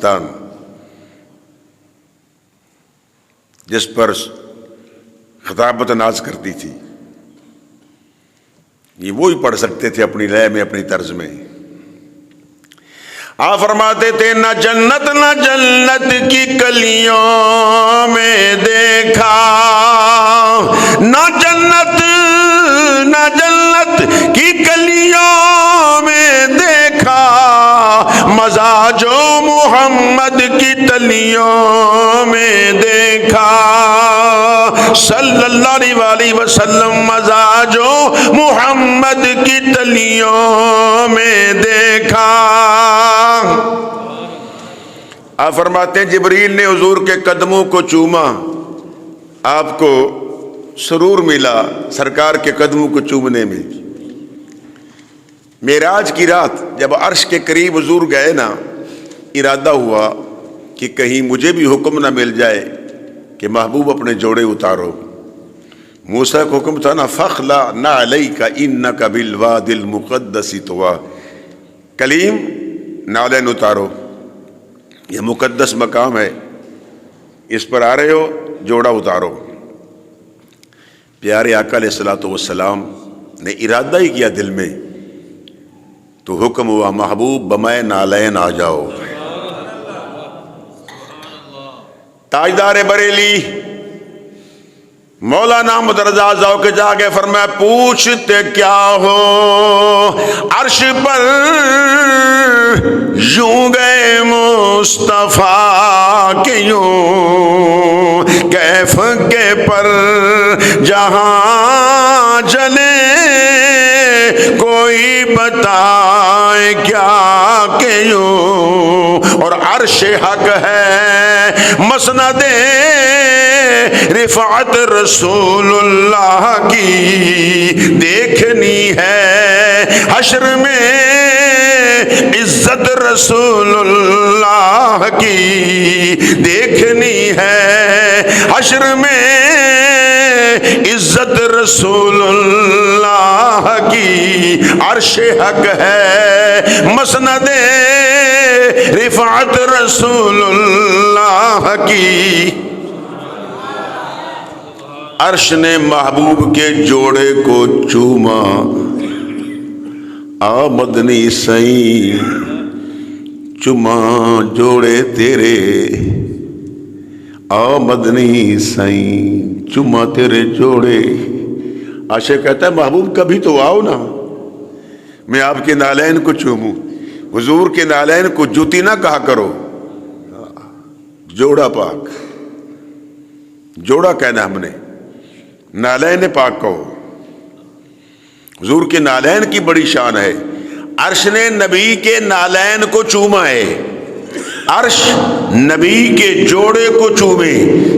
پاکستان جس پر خطابت ناز کرتی تھی، یہ وہی پڑھ سکتے تھے اپنی لے میں، اپنی طرز میں۔ آپ فرماتے تھے نہ جنت نہ جنت کی کلیوں میں دیکھا، نہ جنت نہ جنت کی کلیوں میں دیکھا، مزہ جو محمد کی تلیوں میں دیکھا، صلی اللہ علیہ وسلم، مزہ جو محمد کی تلیوں میں دیکھا۔ آپ فرماتے ہیں جبریل نے حضور کے قدموں کو چوما، آپ کو سرور ملا سرکار کے قدموں کو چومنے میں۔ معراج کی رات جب عرش کے قریب حضور گئے نا، ارادہ ہوا کہ کہیں مجھے بھی حکم نہ مل جائے کہ محبوب اپنے جوڑے اتارو۔ موسیٰ کو حکم تھا نا فَخْلَعْ نَعْلَيْكَ إِنَّكَ بِالْوَادِ الْمُقَدَّسِ طُوًى، کلیم نالین اتارو، یہ مقدس مقام ہے، اس پر آ رہے ہو، جوڑا اتارو۔ پیارے آقا علیہ الصلوۃ والسلام نے ارادہ ہی کیا دل میں، تو حکم ہوا محبوب بمائے نالین آ جاؤ۔ تاجدار بریلی مولانا مدرجہ ذوق جاگے فرمایا پوچھتے کیا ہو عرش پر یوں گئے مصطفیٰ کے یوں کیف کے پر جہاں جلے کوئی بتائے کیا کہ یوں، اور عرش حق ہے مسند رفعت رسول اللہ کی، دیکھنی ہے حشر میں عزت رسول اللہ کی، دیکھنی ہے حشر میں عزت رسول اللہ کی، عرش حق ہے مسند رفعت رسول اللہ کی۔ عرش نے محبوب کے جوڑے کو چوما، آ مدنی سئی چما جوڑے تیرے، آ مدنی سئی چما تیرے جوڑے۔ عاشق کہتا ہے محبوب کبھی تو آؤ نا، میں آپ کے نالین کو چوموں۔ حضور کے نالین کو جوتی نہ کہا کرو، جوڑا پاک، جوڑا کہنا ہم نے، نالین پاک کہو۔ حضور کے نالین کی بڑی شان ہے، عرش نے نبی کے نالین کو چوما ہے، عرش نبی کے جوڑے کو چومے،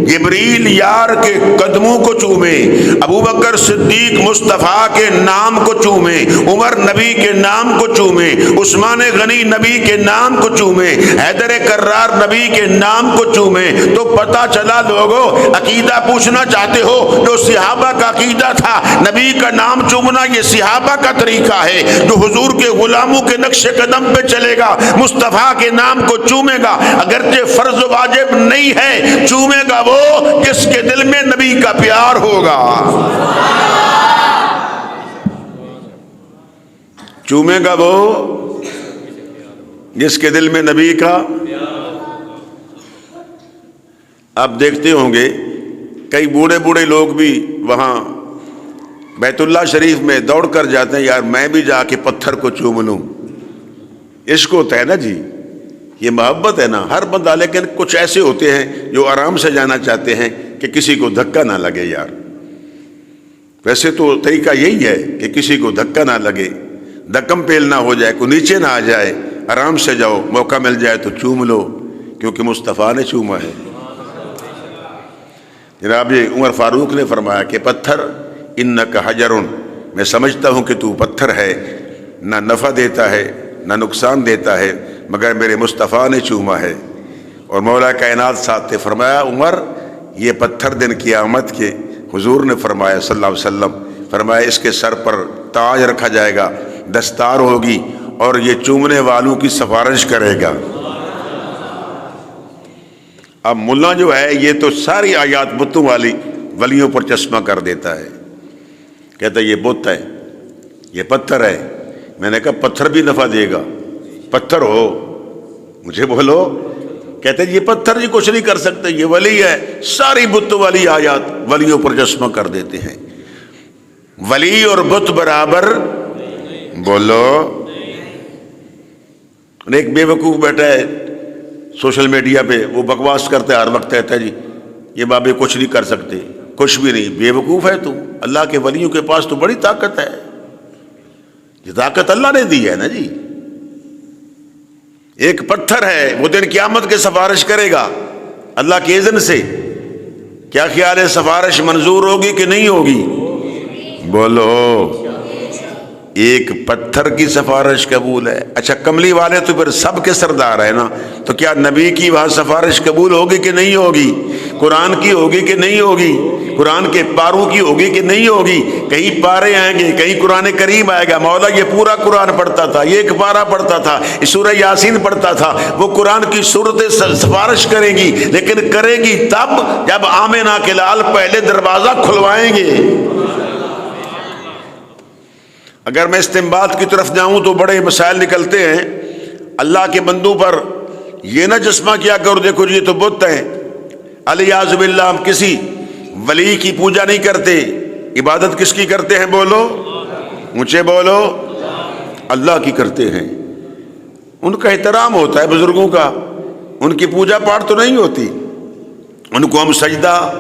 جبریل یار کے قدموں کو چومے، ابو بکر صدیق مصطفیٰ کے نام کو چومے، عمر نبی کے نام کو چومے، عثمان غنی نبی کے نام کو چومے، حیدر کرار نبی کے نام کو چومے۔ تو پتہ چلا لوگوں عقیدہ پوچھنا چاہتے ہو، جو صحابہ کا عقیدہ تھا نبی کا نام چومنا یہ صحابہ کا طریقہ ہے، جو حضور کے غلاموں کے نقش قدم پہ چلے گا مصطفیٰ کے نام کو چومے گا، اگرچہ فرض واجب نہیں ہے، چومے گا وہ جس کے دل میں نبی کا پیار ہوگا، چومے گا وہ جس کے دل میں نبی کا۔ آپ دیکھتے ہوں گے کئی بوڑھے بوڑھے لوگ بھی وہاں بیت اللہ شریف میں دوڑ کر جاتے ہیں، یار میں بھی جا کے پتھر کو چوم لوں۔ عشق ہوتا ہے نا جی، یہ محبت ہے نا ہر بندہ، لیکن کچھ ایسے ہوتے ہیں جو آرام سے جانا چاہتے ہیں کہ کسی کو دھکا نہ لگے۔ یار ویسے تو طریقہ یہی ہے کہ کسی کو دھکا نہ لگے، دھکم پیل نہ ہو جائے، کوئی نیچے نہ آ جائے، آرام سے جاؤ، موقع مل جائے تو چوم لو، کیونکہ مصطفیٰ نے چوما ہے۔ جناب عمر فاروق نے فرمایا کہ پتھر انک حجر، میں سمجھتا ہوں کہ تو پتھر ہے، نہ نفع دیتا ہے نہ نقصان دیتا ہے، مگر میرے مصطفیٰ نے چوما ہے۔ اور مولا کائنات ساتھ نے فرمایا عمر یہ پتھر دن قیامت کے، حضور نے فرمایا صلی اللہ علیہ وسلم، فرمایا اس کے سر پر تاج رکھا جائے گا، دستار ہوگی، اور یہ چومنے والوں کی سفارش کرے گا۔ اب ملا جو ہے یہ تو ساری آیات بتوں والی ولیوں پر چشمہ کر دیتا ہے، کہتا ہے یہ بت ہے، یہ پتھر ہے۔ میں نے کہا پتھر بھی نفع دے گا؟ پتھر ہو، مجھے بولو۔ کہتے ہیں یہ پتھر جی کچھ نہیں کر سکتے، یہ ولی ہے۔ ساری بت والی آیات ولیوں پر چشمہ کر دیتے ہیں۔ ولی اور بت برابر؟ بولو۔ ایک بے وقوف بیٹھا ہے سوشل میڈیا پہ، وہ بکواس کرتا ہے ہر وقت، کہتا ہے جی یہ بابے کچھ نہیں کر سکتے، کچھ بھی نہیں۔ بے وقوف ہے تو، اللہ کے ولیوں کے پاس تو بڑی طاقت ہے، یہ طاقت اللہ نے دی ہے نا جی۔ ایک پتھر ہے، وہ دن قیامت کے سفارش کرے گا اللہ کے اذن سے۔ کیا خیال ہے سفارش منظور ہوگی کہ نہیں ہوگی؟ بولو۔ ایک پتھر کی سفارش قبول ہے۔ اچھا کملی والے تو پھر سب کے سردار ہیں نا، تو کیا نبی کی وہاں سفارش قبول ہوگی کہ نہیں ہوگی؟ قرآن کی ہوگی کہ نہیں ہوگی؟ قرآن کے پاروں کی ہوگی کہ نہیں ہوگی؟ کہیں پارے آئیں گے، کہیں قرآن کریم آئے گا۔ مولا یہ پورا قرآن پڑھتا تھا، یہ ایک پارہ پڑھتا تھا، سورہ یاسین پڑھتا تھا، وہ قرآن کی صورتیں سفارش کریں گی، لیکن کرے گی تب جب آمنہ کے لال پہلے دروازہ کھلوائیں گے۔ اگر میں استنباط کی طرف جاؤں تو بڑے مسائل نکلتے ہیں۔ اللہ کے بندوں پر یہ نہ چشمہ کیا کرو دیکھو جی یہ تو بت ہیں۔ الیاذ باللہ ہم کسی ولی کی پوجا نہیں کرتے، عبادت کس کی کرتے ہیں؟ بولو، اونچے بولو۔ اللہ کی کرتے ہیں۔ ان کا احترام ہوتا ہے بزرگوں کا، ان کی پوجا پاٹ تو نہیں ہوتی۔ ان کو ہم سجدہ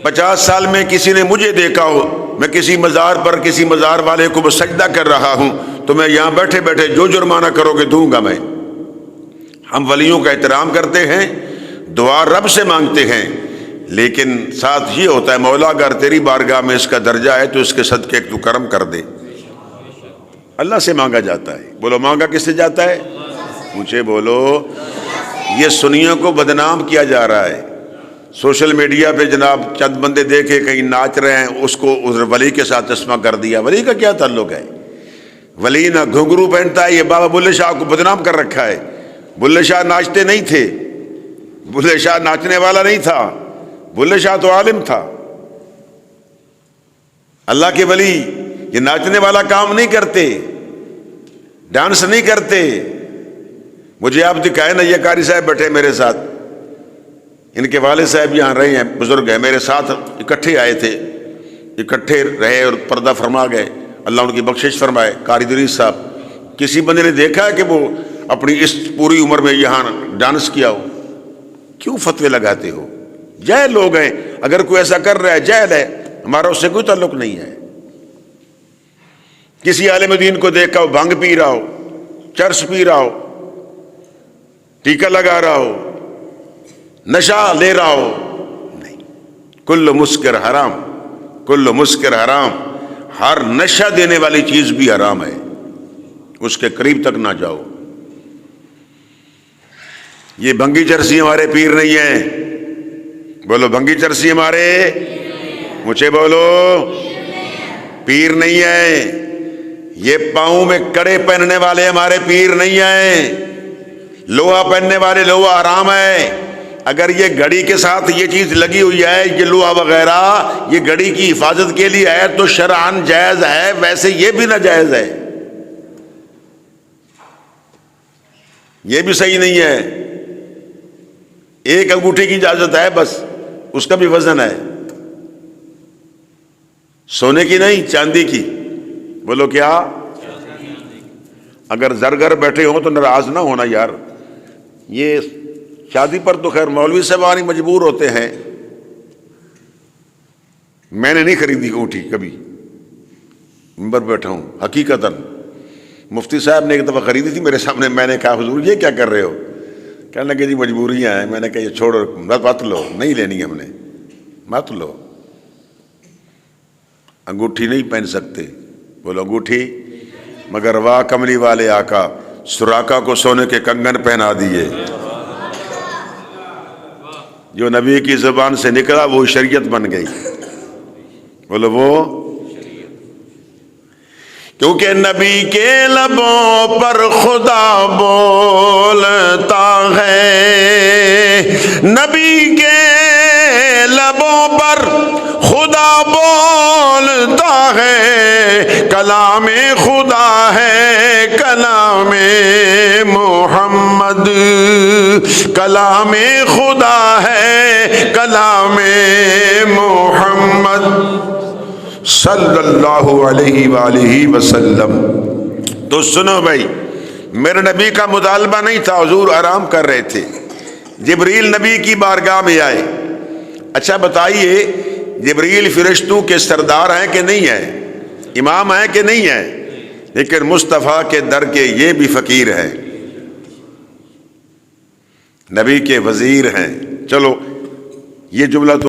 50 سال میں کسی نے مجھے دیکھا ہو میں کسی مزار پر کسی مزار والے کو سجدہ کر رہا ہوں تو میں یہاں بیٹھے بیٹھے جو جرمانہ کرو گے دوں گا میں۔ ہم ولیوں کا احترام کرتے ہیں، دعا رب سے مانگتے ہیں، لیکن ساتھ یہ ہوتا ہے مولا اگر تیری بارگاہ میں اس کا درجہ ہے تو اس کے صدقے تو کرم کر دے۔ اللہ سے مانگا جاتا ہے۔ بولو مانگا کس سے جاتا ہے؟ اونچے بولو۔ یہ سنیوں کو بدنام کیا جا رہا ہے سوشل میڈیا پہ، جناب چند بندے دیکھے کہیں ناچ رہے ہیں، اس کو اس ولی کے ساتھ چشمہ کر دیا۔ ولی کا کیا تعلق ہے؟ ولی نہ گھنگرو پہنتا ہے، یہ بابا بلے شاہ کو بدنام کر رکھا ہے۔ بلے شاہ ناچتے نہیں تھے، بلے شاہ ناچنے والا نہیں تھا، بلے شاہ تو عالم تھا۔ اللہ کے ولی یہ ناچنے والا کام نہیں کرتے، ڈانس نہیں کرتے۔ مجھے آپ دکھائے نا، یہ قاری صاحب بیٹھے میرے ساتھ، ان کے والد صاحب یہاں رہے ہیں، بزرگ ہیں، میرے ساتھ اکٹھے آئے تھے، اکٹھے رہے اور پردہ فرما گئے، اللہ ان کی بخشش فرمائے۔ قاری ادریس صاحب، کسی بندے نے دیکھا کہ وہ اپنی اس پوری عمر میں یہاں ڈانس کیا ہو؟ کیوں فتوے لگاتے ہو؟ جاہل لوگ ہیں، اگر کوئی ایسا کر رہا ہے جاہل ہے، ہمارا اس سے کوئی تعلق نہیں ہے۔ کسی عالم دین کو دیکھا ہو بھنگ پی رہا ہو، چرس پی رہا ہو، ٹیکا لگا رہا ہو، نشہ لے رہا ہو، نہیں۔ کل مسکر حرام، کل مسکر حرام، ہر نشہ دینے والی چیز بھی حرام ہے، اس کے قریب تک نہ جاؤ۔ یہ بھنگی چرسی ہمارے پیر نہیں ہیں، بولو بھنگی چرسی ہمارے، مجھے بولو، پیر نہیں ہے۔ یہ پاؤں میں کڑے پہننے والے ہمارے پیر نہیں ہیں، لوہا پہننے والے لوہا حرام ہے۔ اگر یہ گھڑی کے ساتھ یہ چیز لگی ہوئی ہے، یہ لوہا وغیرہ، یہ گھڑی کی حفاظت کے لیے ہے تو شرعاً جائز ہے، ویسے یہ بھی ناجائز ہے، یہ بھی صحیح نہیں ہے۔ ایک انگوٹھی کی اجازت ہے بس، اس کا بھی وزن ہے، سونے کی نہیں چاندی کی۔ بولو کیا؟ اگر زرگر بیٹھے ہوں تو ناراض نہ ہونا یار، یہ شادی پر تو خیر مولوی صاحب مجبور ہوتے ہیں، میں نے نہیں خریدی انگوٹھی کبھی، منبر بیٹھا ہوں۔ حقیقتاً مفتی صاحب نے ایک دفعہ خریدی تھی میرے سامنے، میں نے کہا حضور یہ کیا کر رہے ہو؟ کہنے لگے جی مجبوریاں ہیں۔ میں نے کہا یہ چھوڑو، مت لو، نہیں لینی ہم نے، مت لو، انگوٹھی نہیں پہن سکتے۔ بولو انگوٹھی، مگر واہ کملی والے آقا، سراقہ کو سونے کے کنگن پہنا دیے۔ جو نبی کی زبان سے نکلا وہ شریعت بن گئی۔ بولو وہ، کیونکہ نبی کے لبوں پر خدا بولتا ہے، نبی کے لبوں پر خدا بولتا ہے، کلام خدا ہے کلام محمد، کلام خدا ہے کلام محمد صلی اللہ علیہ وآلہ وسلم۔ تو سنو بھائی، میرے نبی کا مطالبہ نہیں تھا، حضور آرام کر رہے تھے، جبریل نبی کی بارگاہ میں آئے۔ اچھا بتائیے، جبریل فرشتوں کے سردار ہیں کہ نہیں ہیں، امام ہیں کہ نہیں ہیں؟ لیکن مصطفیٰ کے در کے یہ بھی فقیر ہیں، نبی کے وزیر ہیں۔ چلو یہ جملہ تو